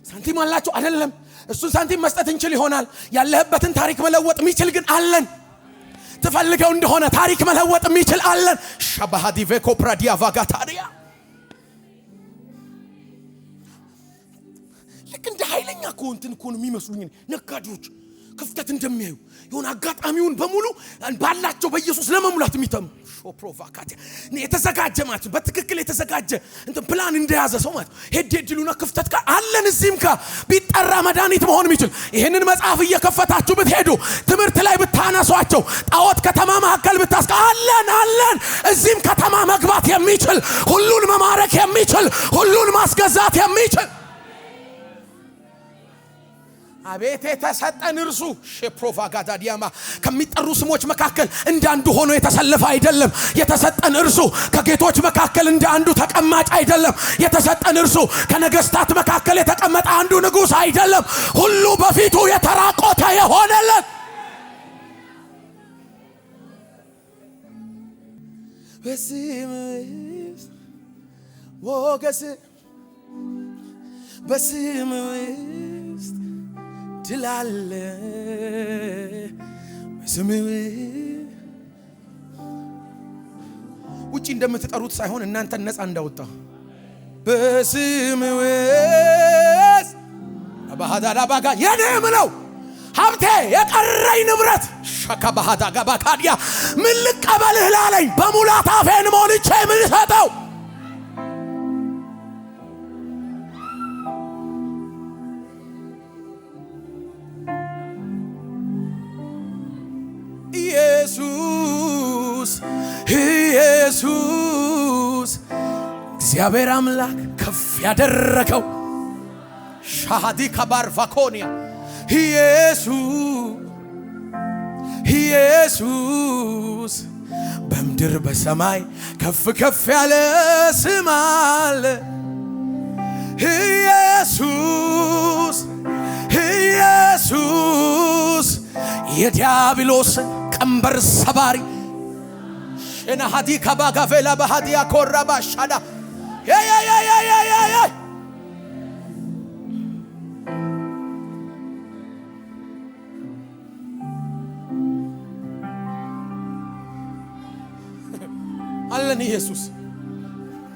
ሳንቲም አላችሁ አይደለም እሱ ሳንቲም መስጠት እንችል ይሆናል ያለህበትን ታሪክ መለወጥ የሚችል ግን አለን ተፈልገው እንደሆነ ታሪክ መለወጥ የሚችል አለን ሻባሃዲ ቬኮፕራዲያ ቫጋታሪያ ልክ እንደ ኃይለኛ ኮንትን ኮን የሚመስሉኝ ነጋዴዎች ክፍተት እንደሚያዩ የሆነ አጋጣሚውን በሙሉ ባላቸው በኢየሱስ ለመሙላት የሚተም ሾፕሮቫካቲያ የተዘጋጀ ማለት በትክክል የተዘጋጀ እንት ፕላን እንደያዘ ሰው ማለት ሄድሉና ክፍተት ጋር አለን እዚህም ጋር ቢጠራ መድኃኒት መሆን የሚችል ይሄንን መጽሐፍ እየከፈታችሁ ብትሄዱ ትምህርት ላይ ብታነሷቸው ጣዖት ከተማ መካከል ብታስቀ አለን እዚህም ከተማ መግባት የሚችል ሁሉን መማረክ የሚችል ሁሉን ማስገዛት የሚችል አቤት የተሰጠን እርሱ ሸፕሮቫጋዳዲያማ ከሚጠሩ ስሞች መካከል እንዳንዱ ሆኖ የተሰለፈ አይደለም የተሰጠን እርሱ ከጌቶች መካከል እንዳንዱ ተቀማጭ አይደለም የተሰጠን እርሱ ከነገስታት መካከል የተቀመጠ አንዱ ንጉስ አይደለም ሁሉ በፊቱ የተራቆተ የሆነለት በስምህ ሞገስ በስምህ ድላለ በስምህ ውጪ እንደምትጠሩት ሳይሆን እናንተ ነፃ እንዳወጣ በስምህ አባሃዳዳ ባጋ የኔም ነው ሀብቴ የቀረኝ ንብረት ሸካባሃዳ ጋባካዲያ ምን ልቀበልህ ላለኝ በሙላት አፌን ሞልቼ ምን ሰጠው ኢየሱስ እግዚአብሔር አምላክ ከፍ ያደረገው ሻሃዲ ካባርቫኮኒያ ኢየሱስ በምድር በሰማይ ከፍ ከፍ ያለ ስም አለ ኢየሱስ የዲያብሎስ ቀንበር ሰባሪ ሸናሃዲ ካባጋቬላ ባሃዲያ ኮራባ ሻዳ ያ አለን ኢየሱስ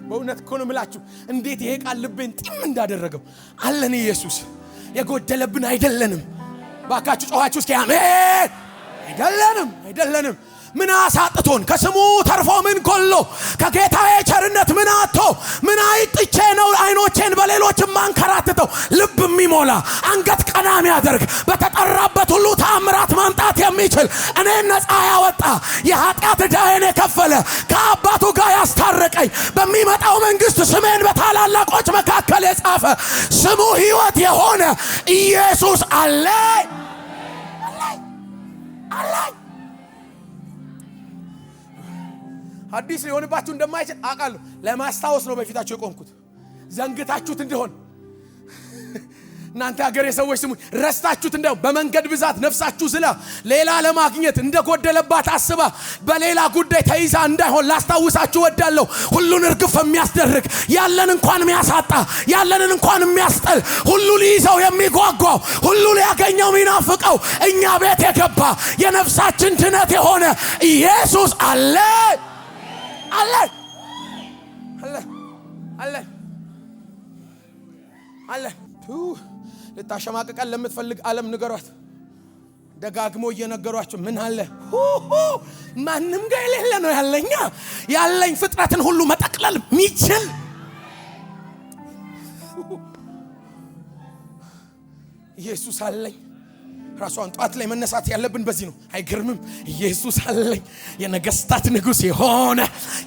በእውነት እኮ ነው የምላችሁ እንዴት ይሄ ቃል ልቤን ጢም እንዳደረገው አለን ኢየሱስ የጎደለብን አይደለንም ባካችሁ ጮኻችሁ እስኪ አሜን አይደለንም ምን አሳጥቶን ከስሙ ተርፎ ምን ጎሎ ከጌታዬ ቸርነት ምን አጥቶ ምን አይጥቼ ነው አይኖቼን በሌሎች ማንከራተተው ልብ የሚሞላ አንገት ቀና የሚያደርግ በተጠራበት ሁሉ ተአምራት ማምጣት የሚችል እኔ ነፃ ያወጣ የኃጢአት ዕዳዬን የከፈለ ከአባቱ ጋር ያስታረቀኝ በሚመጣው መንግስት ስሜን በታላላቆች መካከል የጻፈ ስሙ ሕይወት የሆነ ኢየሱስ አለ። አዲስ ሊሆንባችሁ እንደማይችል አውቃለሁ። ለማስታወስ ነው በፊታችሁ የቆምኩት ዘንግታችሁት እንደሆነ እናንተ ሀገር የሰዎች ስሙ ረስታችሁት እንደው በመንገድ ብዛት ነፍሳችሁ ስለ ሌላ ለማግኘት እንደጎደለባት አስባ በሌላ ጉዳይ ተይዛ እንዳይሆን ላስታውሳችሁ ወዳለሁ። ሁሉን እርግፍ የሚያስደርግ ያለን እንኳን የሚያሳጣ ያለንን እንኳን የሚያስጠል ሁሉ ሊይዘው የሚጓጓው ሁሉ ሊያገኘው የሚናፍቀው እኛ ቤት የገባ የነፍሳችን ድነት የሆነ ኢየሱስ አለ አለ አለ አለ አለ። ልታሸማቀቀን ለምትፈልግ ዓለም ንገሯት። ደጋግሞ እየነገሯቸው ምን አለ ማንም ጋር የሌለ ነው ያለኛ ያለኝ ፍጥረትን ሁሉ መጠቅለል የሚችል ኢየሱስ አለኝ። ራሷን ጧት ላይ መነሳት ያለብን በዚህ ነው። አይገርምም? ኢየሱስ አለኝ የነገስታት ንጉስ የሆነ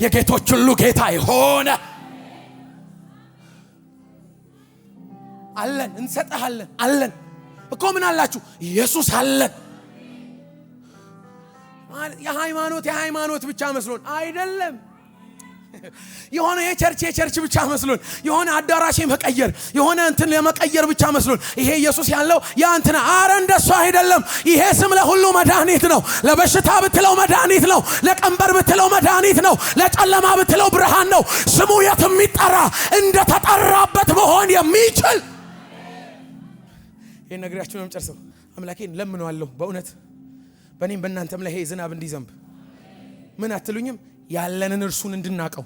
የጌቶች ሁሉ ጌታ የሆነ አለን። እንሰጣለን አለን እኮ ምን አላችሁ? ኢየሱስ አለን። የሃይማኖት ብቻ መስሎን አይደለም። የሆነ የቸርች ብቻ መስሎን የሆነ አዳራሽ መቀየር የሆነ እንትን ለመቀየር ብቻ መስሎን ይሄ ኢየሱስ ያለው ያ እንትና አረ እንደሱ አይደለም። ይሄ ስም ለሁሉ መድኃኒት ነው። ለበሽታ ብትለው መድኃኒት ነው። ለቀንበር ብትለው መድኃኒት ነው። ለጨለማ ብትለው ብርሃን ነው። ስሙ የትም ይጠራ እንደ ተጠራበት መሆን የሚችል ይሄ ነግራችሁ ነው የምጨርሰው። አምላኬን ለምነዋለሁ በእውነት በእኔም በእናንተም ላይ ይሄ ዝናብ እንዲዘንብ ምን አትሉኝም? ያለንን እርሱን እንድናቀው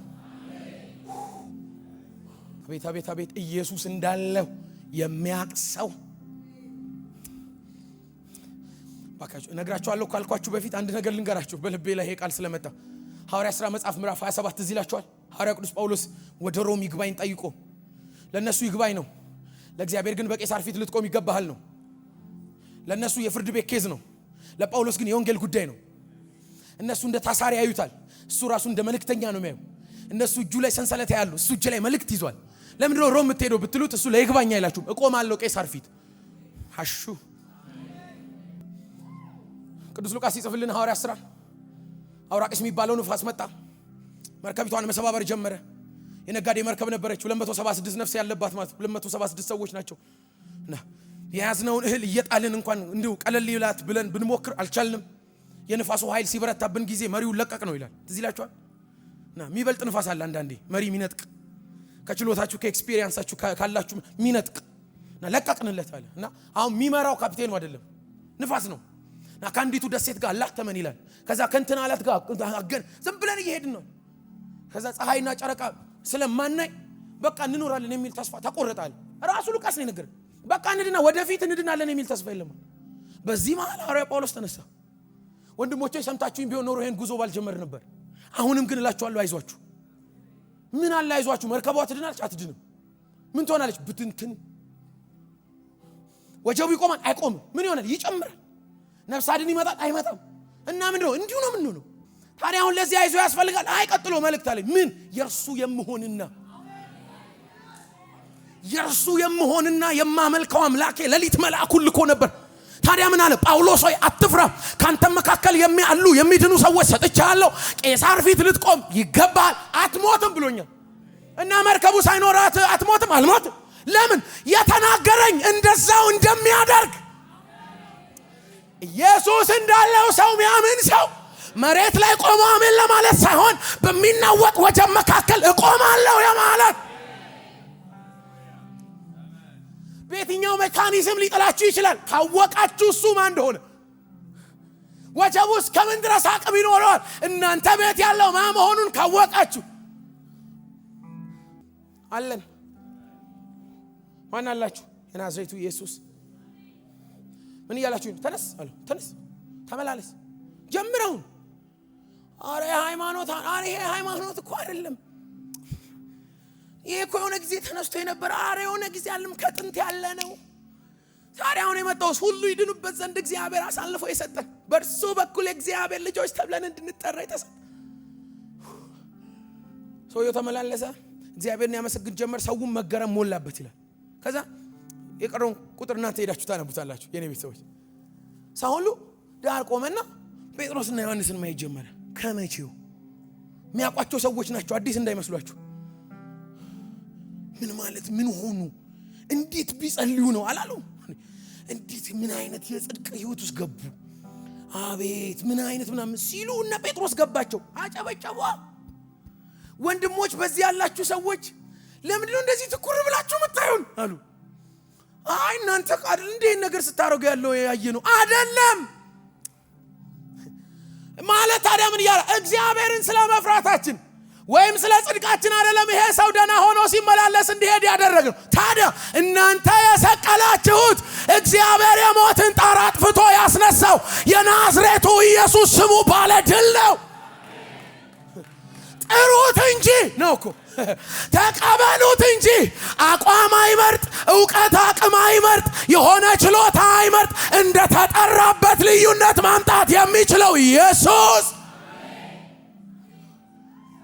አቤት አቤት አቤት ኢየሱስ እንዳለው የሚያቅሰው ባካችሁ ነግራችኋለሁ። ካልኳችሁ በፊት አንድ ነገር ልንገራችሁ በልቤ ላይ ይሄ ቃል ስለመጣ ሐዋርያት ሥራ መጽሐፍ ምዕራፍ 27 እዚህ ይላችኋል። ሐዋርያው ቅዱስ ጳውሎስ ወደ ሮም ይግባኝ ጠይቆ ለነሱ ይግባኝ ነው። ለእግዚአብሔር ግን በቄሳር ፊት ልትቆም ይገባሃል ነው። ለነሱ የፍርድ ቤት ኬዝ ነው። ለጳውሎስ ግን የወንጌል ጉዳይ ነው። እነሱ እንደ ታሳሪ ያዩታል። እሱ ራሱ እንደ መልእክተኛ ነው የሚያዩ። እነሱ እጁ ላይ ሰንሰለት ያሉ እሱ እጁ ላይ መልእክት ይዟል። ለምን ነው ሮም የምትሄደው ብትሉት እሱ ለይግባኝ አይላችሁም። እቆማለሁ ቄሳር ፊት ሐሹ ቅዱስ ሉቃስ ይጽፍልን ሐዋርያት ሥራ አውራቂስ የሚባለው ንፋስ መጣ። መርከቢቷን መሰባበር ጀመረ። የነጋዴ መርከብ ነበረች። 276 ነፍስ ያለባት ማለት 276 ሰዎች ናቸው። እና የያዝነውን እህል እየጣልን እንኳን እንዲሁ ቀለል ይላት ብለን ብንሞክር አልቻልንም። የንፋሱ ኃይል ሲበረታብን ጊዜ መሪውን ለቀቅ ነው ይላል። ትዝ ይላችኋል። እና የሚበልጥ ንፋስ አለ አንዳንዴ መሪ የሚነጥቅ ከችሎታችሁ ከኤክስፒሪየንሳችሁ ካላችሁ የሚነጥቅ እና ለቀቅንለት አለ። እና አሁን የሚመራው ካፒቴኑ አይደለም ንፋስ ነው። እና ከአንዲቱ ደሴት ጋር አላተመን ይላል። ከዛ ከእንትና አለት ጋር አገን ዝም ብለን እየሄድን ነው። ከዛ ፀሐይና ጨረቃ ስለማናይ በቃ እንኖራለን የሚል ተስፋ ተቆረጣል። ራሱ ሉቃስ ነው ነገር በቃ እንድና ወደፊት እንድናለን የሚል ተስፋ የለም። በዚህ መሃል ሐዋርያው ጳውሎስ ተነሳ። ወንድሞቼ ሰምታችሁኝ ቢሆን ኖሮ ይሄን ጉዞ ባልጀመር ነበር። አሁንም ግን እላችኋለሁ አይዟችሁ። ምን አለ አይዟችሁ? መርከቧ ትድናለች አትድንም? ምን ትሆናለች? ብትንትን። ወጀቡ ይቆማል አይቆምም? ምን ይሆናል? ይጨምራል። ነፍስ አድን ይመጣል አይመጣም? እና ምንድነው እንዲሁ ነው ምን ነው ታዲያ? አሁን ለዚህ አይዞ ያስፈልጋል። አይቀጥሎ መልእክት አለኝ። ምን የርሱ የምሆንና የማመልከው አምላኬ ሌሊት መልአኩን ልኮ ነበር። ታዲያ ምን አለ ጳውሎስ ሆይ አትፍራ፣ ካንተ መካከል የሚያሉ የሚድኑ ሰዎች ሰጥቻለሁ። ቄሳር ፊት ልትቆም ይገባል። አትሞትም ብሎኛል። እና መርከቡ ሳይኖራት አትሞትም? አልሞትም። ለምን? የተናገረኝ እንደዛው እንደሚያደርግ ኢየሱስ እንዳለው ሰው የሚያምን ሰው መሬት ላይ ቆሞ አሜን ለማለት ሳይሆን በሚናወጥ ወጀብ መካከል እቆማለሁ ለማለት። በየትኛው ሜካኒዝም ሊጥላችሁ ይችላል ካወቃችሁ እሱ ማን እንደሆነ። ወጀቡ እስከምን ድረስ አቅም ይኖረዋል እናንተ ቤት ያለው ማን መሆኑን ካወቃችሁ። አለን ማን አላችሁ? የናዝሬቱ ኢየሱስ። ምን እያላችሁ? ተነስ አለ። ተነስ ተመላለስ ጀምረው አረ ይሄ ሃይማኖት እኮ አይደለም። ይሄ እኮ የሆነ ጊዜ ተነስቶ የነበረ የሆነ ጊዜ አለም ከጥንት ያለ ነው። ታዲያ አሁን የመጣውስ ሁሉ ይድኑበት ዘንድ እግዚአብሔር አሳልፎ የሰጠን በእርሱ በኩል የእግዚአብሔር ልጆች ተብለን እንድንጠራ የተሰጠ ሰውየው ተመላለሰ። እግዚአብሔርን ያመሰግን ጀመር። ሰውም መገረም ሞላበት ይላል። ከዛ የቀረውን ቁጥር እናንተ ሄዳችሁ ታነቡታላችሁ የኔ ቤተሰቦች። ሰው ሁሉ ዳር ቆመና ጴጥሮስና ዮሐንስን ማየት ጀመረ። ከመቼው የሚያውቋቸው ሰዎች ናቸው፣ አዲስ እንዳይመስሏችሁ። ምን ማለት ምን ሆኑ? እንዴት ቢጸልዩ ነው አላሉ? እንዴት ምን አይነት የጽድቅ ህይወት ውስጥ ገቡ? አቤት ምን አይነት ምናምን ሲሉ እና ጴጥሮስ ገባቸው፣ አጨበጨቡ። ወንድሞች በዚህ ያላችሁ ሰዎች ለምንድነው እንደዚህ ትኩር ብላችሁ መታዩን አሉ። እናንተ አይደል እንዴ ነገር ስታረጉ ያለው ያየነው አይደለም ማለት። ታዲያ ምን ያላ እግዚአብሔርን ስለመፍራታችን ወይም ስለ ጽድቃችን አይደለም ይሄ ሰው ደና ሆኖ ሲመላለስ እንዲሄድ ያደረገው። ታዲያ እናንተ የሰቀላችሁት እግዚአብሔር የሞትን ጣር አጥፍቶ ያስነሳው የናዝሬቱ ኢየሱስ ስሙ ባለ ድል ነው። ጥሩት እንጂ ነው እኮ ተቀበሉት እንጂ አቋም አይመርጥ፣ ዕውቀት አቅም አይመርጥ፣ የሆነ ችሎታ አይመርጥ። እንደ ተጠራበት ልዩነት ማምጣት የሚችለው ኢየሱስ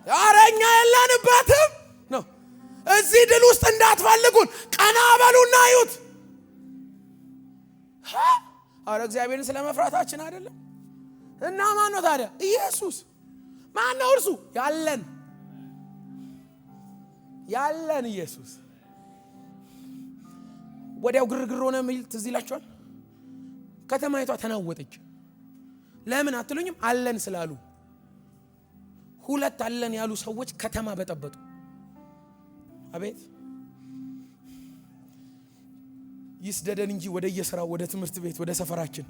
ያረኛ የለንበትም ነው። እዚህ ድል ውስጥ እንዳትፈልጉን ቀና በሉና እዩት። አረ እግዚአብሔርን ስለመፍራታችን አይደለም። እና ማን ነው ታዲያ? ኢየሱስ። ማን ነው እርሱ? ያለን ኢየሱስ። ወዲያው ግርግር ሆነ የሚል ትዝ ይላችኋል። ከተማይቷ ተናወጠች። ለምን አትሉኝም? አለን ስላሉ። ሁለት አለን ያሉ ሰዎች ከተማ በጠበጡ። አቤት ይስደደን እንጂ ወደ የሥራው ወደ ትምህርት ቤት ወደ ሰፈራችን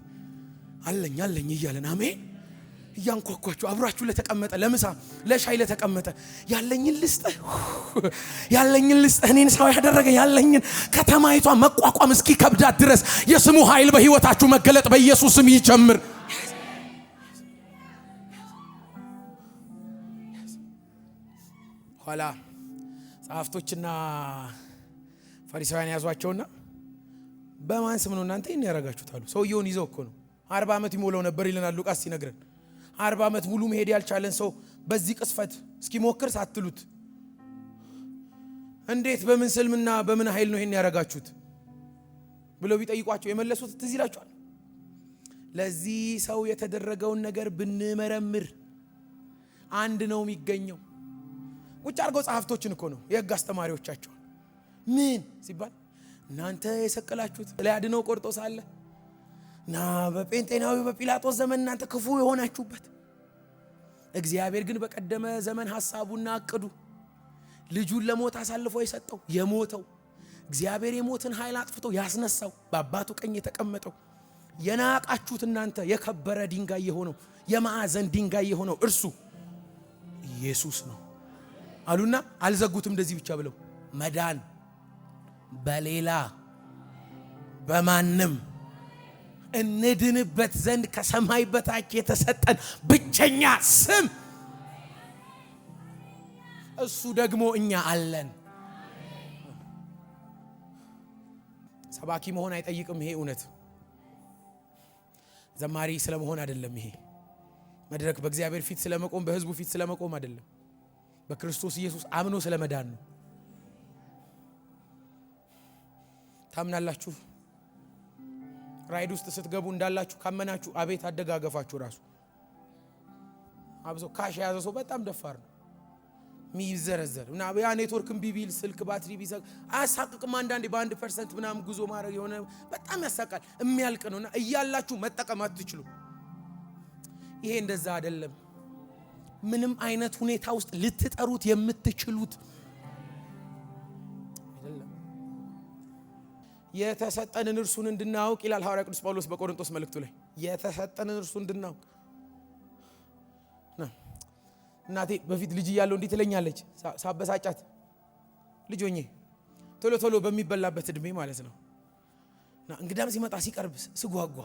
አለኝ እያለን አሜን እያንኳኳችሁ አብራችሁ ለተቀመጠ ለምሳ ለሻይ ለተቀመጠ ያለኝን ልስጥህ እኔን ሰው ያደረገ ያለኝን ከተማይቷ መቋቋም እስኪ ከብዳት ድረስ የስሙ ኃይል በህይወታችሁ መገለጥ በኢየሱስ ስም ይጀምር። ኋላ ጸሐፍቶችና ፈሪሳውያን ያዟቸውና በማን ስም ነው እናንተ ይሄን ያረጋችሁት አሉ። ሰውየውን ይዘው እኮ ነው 40 ዓመት ይሞላው ነበር ይለናል ሉቃስ ሲነግረን። 40 ዓመት ሙሉ መሄድ ያልቻለን ሰው በዚህ ቅስፈት እስኪሞክር ሳትሉት እንዴት በምን ስልምና በምን ኃይል ነው ይሄን ያረጋችሁት ብለው ቢጠይቋቸው የመለሱት ትዝ ይላችኋል። ለዚህ ሰው የተደረገውን ነገር ብንመረምር አንድ ነው የሚገኘው። ቁጭ አድርገው ጸሐፍቶችን እኮ ነው የሕግ አስተማሪዎቻቸው። ምን ሲባል እናንተ የሰቀላችሁት ለያድነው ቆርጦ ሳለ ና በጴንጤናዊ በጲላጦስ ዘመን እናንተ ክፉ የሆናችሁበት፣ እግዚአብሔር ግን በቀደመ ዘመን ሐሳቡና አቅዱ ልጁን ለሞት አሳልፎ የሰጠው የሞተው እግዚአብሔር የሞትን ኃይል አጥፍቶ ያስነሳው በአባቱ ቀኝ የተቀመጠው የናቃችሁት እናንተ የከበረ ድንጋይ የሆነው የማዕዘን ድንጋይ የሆነው እርሱ ኢየሱስ ነው አሉና አልዘጉትም። እንደዚህ ብቻ ብለው መዳን በሌላ በማንም እንድንበት ዘንድ ከሰማይ በታች የተሰጠን ብቸኛ ስም እሱ ደግሞ እኛ አለን። ሰባኪ መሆን አይጠይቅም። ይሄ እውነት ዘማሪ ስለመሆን አይደለም። ይሄ መድረክ በእግዚአብሔር ፊት ስለመቆም በህዝቡ ፊት ስለመቆም አይደለም። በክርስቶስ ኢየሱስ አምኖ ስለመዳን ነው። ታምናላችሁ? ራይድ ውስጥ ስትገቡ እንዳላችሁ ካመናችሁ አቤት አደጋገፋችሁ ራሱ። አብሶ ካሽ የያዘ ሰው በጣም ደፋር ነው ሚዘረዘር እና ያ ኔትወርክም ቢቢል ስልክ ባትሪ ቢዘግ አያሳቅቅም። አንዳንዴ በ1% ምናምን ጉዞ ማድረግ የሆነ በጣም ያሳቃል። የሚያልቅ ነውና እያላችሁ መጠቀም አትችሉ። ይሄ እንደዛ አይደለም። ምንም አይነት ሁኔታ ውስጥ ልትጠሩት የምትችሉት አይደለም። የተሰጠንን እርሱን እንድናውቅ ይላል ሐዋርያ ቅዱስ ጳውሎስ በቆሮንቶስ መልእክቱ ላይ የተሰጠንን እርሱን እንድናውቅ። እናቴ በፊት ልጅ እያለሁ እንዲህ ትለኛለች ሳበሳጫት፣ ልጅ ሆኜ ቶሎ በሚበላበት እድሜ ማለት ነው። እና እንግዳም ሲመጣ ሲቀርብ ስጓጓ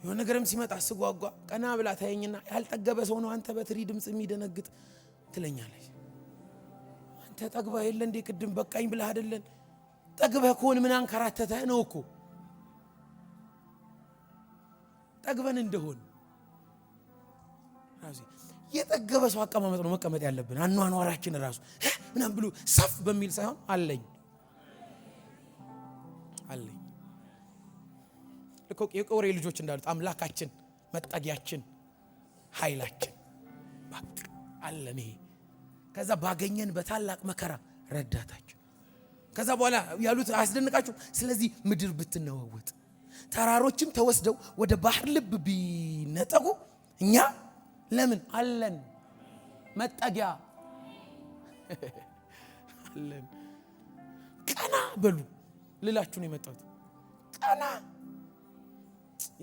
የሆነ ነገርም ሲመጣ ስጓጓ ቀና ብላ ታየኝና ያልጠገበ ሰው ነው አንተ በትሪ ድምጽ የሚደነግጥ ትለኛለች። አንተ ጠግባ የለ እንዴ ቅድም በቃኝ ብለህ አይደለን? ጠግበህ ከሆነ ምን አንከራተተህ ነው እኮ። ጠግበን እንደሆነ ራሴ የጠገበ ሰው አቀማመጥ ነው መቀመጥ ያለብን። አኗኗራችን ራሱ ምናምን ብሎ ሰፍ በሚል ሳይሆን አለኝ ልኮ የቆሬ ልጆች እንዳሉት አምላካችን መጠጊያችን ኃይላችን በቃ አለን። ይሄ ከዛ ባገኘን በታላቅ መከራ ረዳታችን። ከዛ በኋላ ያሉት አስደንቃችሁ። ስለዚህ ምድር ብትነዋወጥ ተራሮችም ተወስደው ወደ ባህር ልብ ቢነጠቁ እኛ ለምን አለን መጠጊያ አለን። ቀና በሉ ልላችሁ ነው የመጣሁት። ቀና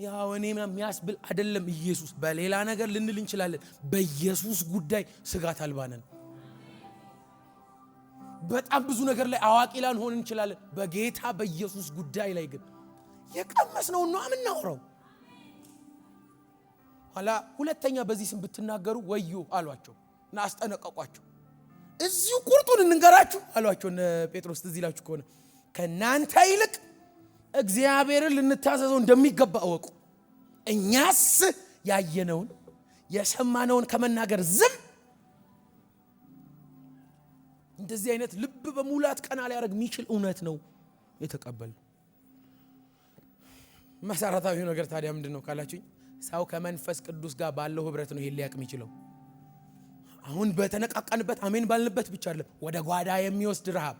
ያው እኔ የሚያስብል አይደለም ኢየሱስ። በሌላ ነገር ልንል እንችላለን። በኢየሱስ ጉዳይ ስጋት አልባ ነን። በጣም ብዙ ነገር ላይ አዋቂ ላንሆን እንችላለን። በጌታ በኢየሱስ ጉዳይ ላይ ግን የቀመስነው ነው የምናወራው። ኋላ ሁለተኛ በዚህ ስም ብትናገሩ ወዮ አሏቸው እና አስጠነቀቋቸው። እዚሁ ቁርጡን እንንገራችሁ አሏቸው እነ ጴጥሮስ። ትዝ ይላችሁ ከሆነ ከናንተ ይልቅ እግዚአብሔርን ልንታዘዘው እንደሚገባ እወቁ። እኛስ ያየነውን የሰማነውን ከመናገር ዝም። እንደዚህ አይነት ልብ በሙላት ቀና ሊያደርግ የሚችል እውነት ነው የተቀበል። መሰረታዊ ነገር ታዲያ ምንድነው ካላችሁኝ፣ ሰው ከመንፈስ ቅዱስ ጋር ባለው ህብረት ነው ይሄን ሊያቅ የሚችለው። አሁን በተነቃቀንበት አሜን ባልንበት ብቻ አይደለም፣ ወደ ጓዳ የሚወስድ ረሃብ።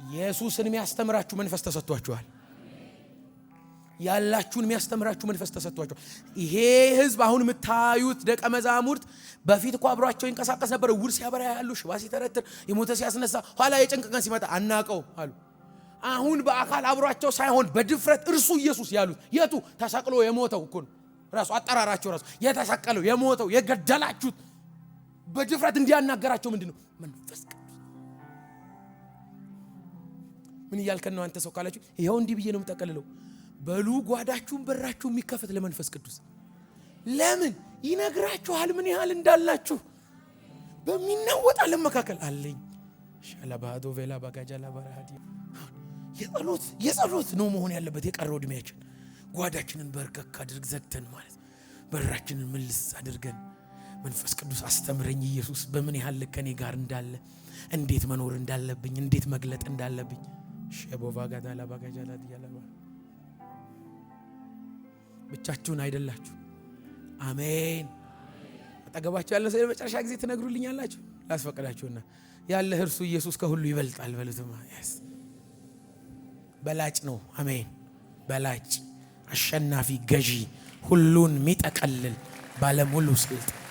ኢየሱስን የሚያስተምራችሁ መንፈስ ተሰጥቷችኋል። ያላችሁን የሚያስተምራችሁ መንፈስ ተሰጥቷችኋል። ይሄ ህዝብ አሁን የምታዩት ደቀ መዛሙርት በፊት እኮ አብሯቸው ይንቀሳቀስ ነበር። ዕውር ሲያበራ ያሉ፣ ሽባ ሲተረትር፣ የሞተ ሲያስነሳ፣ ኋላ የጭንቅ ቀን ሲመጣ አናቀው አሉ። አሁን በአካል አብሯቸው ሳይሆን በድፍረት እርሱ ኢየሱስ ያሉት የቱ ተሰቅሎ የሞተው እኮ ነው። ራሱ አጠራራቸው ራሱ የተሰቀለው የሞተው የገደላችሁት በድፍረት እንዲያናገራቸው ምንድነው መንፈስ ቅዱስ። ምን እያልከን ነው አንተ ሰው ካላችሁ፣ ይሄው እንዲህ ብዬ ነው የምጠቀልለው። በሉ ጓዳችሁን በራችሁ የሚከፈት ለመንፈስ ቅዱስ። ለምን ይነግራችኋል ምን ያህል እንዳላችሁ። በሚናወጥ ዓለም መካከል አለኝ ሻላባዶ ቬላ ባጋጃላ ባራዲ። የጸሎት ነው መሆን ያለበት። የቀረው እድሜያችን ጓዳችንን በርከክ አድርግ ዘግተን ማለት በራችንን መልስ አድርገን መንፈስ ቅዱስ አስተምረኝ ኢየሱስ በምን ያህል ከኔ ጋር እንዳለ፣ እንዴት መኖር እንዳለብኝ፣ እንዴት መግለጥ እንዳለብኝ። ሸቦቫ ጋዳላ ባጋጃላ ዲያላባ ብቻችሁን አይደላችሁ። አሜን። አጠገባችሁ ያለ ሰው ለመጨረሻ ጊዜ ትነግሩልኛላችሁ ላስፈቀዳችሁና ያለ እርሱ ኢየሱስ ከሁሉ ይበልጣል በሉትማ። ያስ በላጭ ነው። አሜን። በላጭ አሸናፊ ገዢ ሁሉን ሚጠቀልል ባለሙሉ ስልጣን